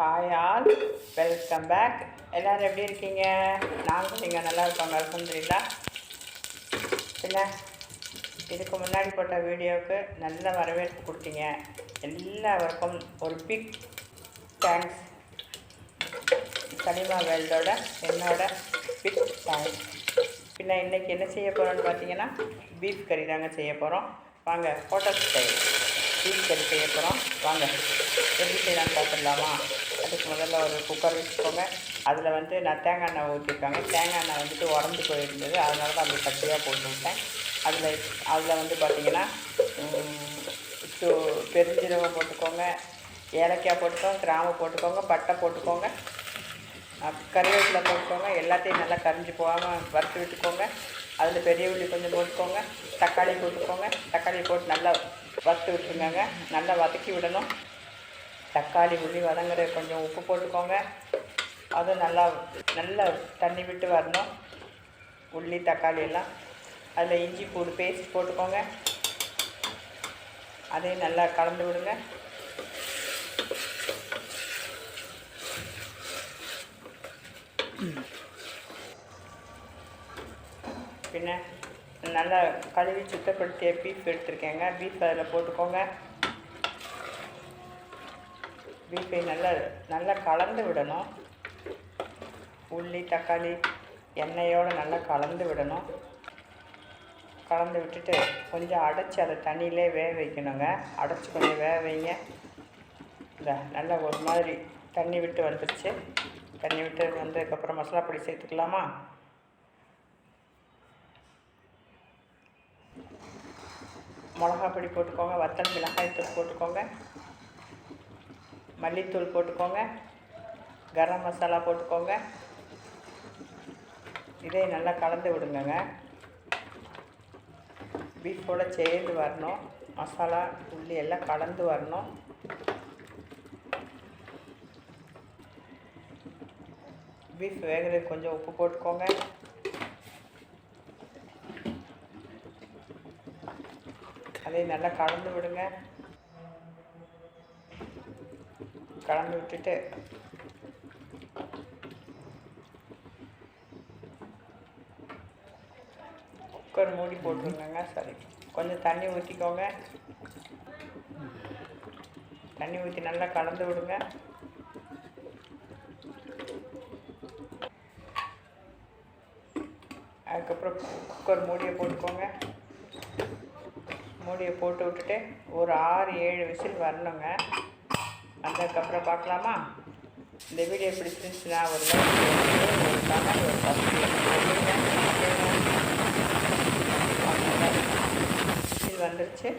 Hi all, welcome back. எல்லோரும் எப்படி இருக்கீங்க? நாங்கள் நீங்கள் நல்லா இருப்பாங்க அல்ஹம்துலில்லாஹ். பின்ன இதுக்கு முன்னாடி போட்ட வீடியோவுக்கு நல்ல வரவேற்பு கொடுத்தீங்க. எல்லாருக்கும் ஒரு பிக் தேங்க்ஸ். சலிமா வேல்டோட என்னோட பிக் தேங்க்ஸ். பின்ன இன்றைக்கி என்ன செய்ய போகிறோன்னு பார்த்தீங்கன்னா, பீஃப் கறி தாங்க செய்ய போகிறோம். வாங்க, ஹோட்டல் ஸ்டைல் பீஃப் கறி செய்ய போகிறோம். வாங்க எப்படி செய்யலான்னு பார்த்துடலாமா? அதுக்கு முதல்ல ஒரு குக்கர் வச்சுக்கோங்க. அதில் நான் தேங்காய் எண்ணெய் ஊற்றிருக்காங்க. தேங்காய் எண்ணெய் உடஞ்சி போயிருந்தது, அதனால தான் அப்படி கட்டியாக போட்டு விட்டேன். அதில் பார்த்திங்கன்னா பெருஞ்சீரகம் போட்டுக்கோங்க, ஏலக்காய் போட்டுக்கோங்க, கிராம்பு போட்டுக்கோங்க, பட்டை போட்டுக்கோங்க, கறிவேப்பிலை போட்டுக்கோங்க. எல்லாத்தையும் நல்லா கரிஞ்சு போகாமல் வறுத்து விட்டுக்கோங்க. அதில் பெரிய உள்ளி கொஞ்சம் போட்டுக்கோங்க, தக்காளி போட்டுக்கோங்க. தக்காளி போட்டு நல்லா வறுத்து விட்டுருங்க. நல்லா வதக்கி விடணும். தக்காளி உள்ளி வதங்குற கொஞ்சம் உப்பு போட்டுக்கோங்க. அது நல்லா தண்ணி விட்டு வரணும். உள்ளி தக்காளி எல்லாம் அதில் இஞ்சி பூண்டு பேஸ்ட் போட்டுக்கோங்க. அதையும் நல்லா கலந்து விடுங்க. பின்ன நல்லா கழுவி சுத்தப்படுத்திய பீஃப் எடுத்துருக்கேங்க. பீஃப் அதில் போட்டுக்கோங்க. பீஃபை நல்லா கலந்து விடணும். உள்ளி தக்காளி எண்ணெயோடு நல்லா கலந்து விடணும். கலந்து விட்டுட்டு கொஞ்சம் அடைச்சி அதை தண்ணியிலே வேக வைக்கணுங்க. அடைச்சி கொஞ்சம் வேக வைங்க. நல்லா ஒரு மாதிரி தண்ணி விட்டு வந்துடுச்சு. தண்ணி விட்டு வந்ததுக்கப்புறம் மசாலா பொடி சேர்த்துக்கலாமா? மிளகாய் பொடி போட்டுக்கோங்க, வத்தல் மிளகாய்த்தூள் போட்டுக்கோங்க, மல்லித்தூள் போட்டுக்கோங்க, கரம் மசாலா போட்டுக்கோங்க. இதை நல்லா கலந்து விடுங்க. பீஃபோடு சேர்ந்து வரணும். மசாலா உள்ளி எல்லாம் கலந்து வரணும். பீஃப் வேகிறதுக்கு கொஞ்சம் உப்பு போட்டுக்கோங்க. அதை நல்லா கலந்து விடுங்க. கலந்து விட்டுட்டு குக்கர் மூடி போட்டுருங்க. சரி, கொஞ்சம் தண்ணி ஊற்றிக்கோங்க. தண்ணி ஊற்றி நல்லா கலந்து விடுங்க. அதுக்கப்புறம் குக்கர் மூடியை போட்டுக்கோங்க. மூடியை போட்டு விட்டுட்டு ஒரு 6-7 விசில் வரணுங்க. அதுக்கப்புறம் பார்க்கலாமா? இந்த வீடியோ பிடிச்சிருந்துச்சுன்னா ஒரு கமெண்ட், ஒரு விசில் வந்துருச்சு.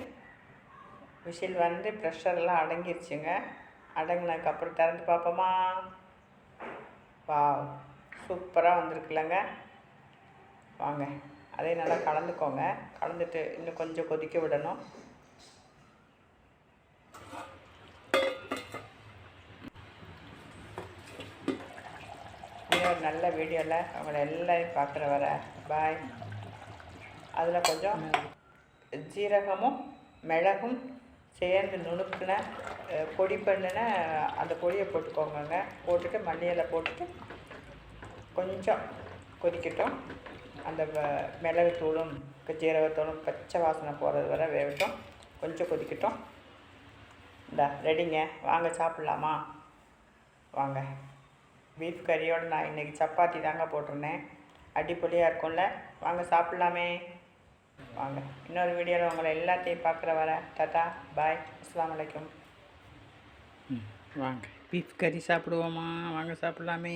விசில் ப்ரெஷர்லாம் அடங்கிருச்சுங்க. அடங்கினதுக்கப்புறம் திறந்து பார்ப்போமா? வா, சூப்பராக வந்திருக்குல்லங்க. வாங்க, அதே நல்லா கலந்துக்கோங்க. கலந்துட்டு இன்னும் கொஞ்சம் கொதிக்க விடணும். இன்னொரு நல்ல வீடியோவில் அவங்கள எல்லாரையும் பார்க்குற வர பாய். அதில் கொஞ்சம் ஜீரகமும் மிளகும் சேர்ந்து நுணுக்குன பொடி பண்ணின அந்த பொடியை போட்டுக்கோங்க. போட்டுட்டு மல்லியலை போட்டுட்டு கொஞ்சம் கொதிக்கட்டும். அந்த மிளகுத்தூளும் ஜீரகத்தூளும் பச்சை வாசனை போகிறது வரை வேகட்டும். கொஞ்சம் கொதிக்கட்டும். ரெடிங்க. வாங்க சாப்பிட்லாமா? வாங்க. பீஃப் கறியோடு நான் இன்றைக்கி சப்பாத்தி தாங்க போட்டிருந்தேன். அடிப்பொலியாக இருக்கும்ல. வாங்க சாப்பிட்லாமே. வாங்க, இன்னொரு வீடியோவில் உங்களை எல்லாத்தையும் பார்க்குற வர டாட்டா பாய், அஸ்ஸலாமு அலைக்கும். வாங்க, பீஃப் கறி சாப்பிடுவோமா? வாங்க சாப்பிட்லாமே.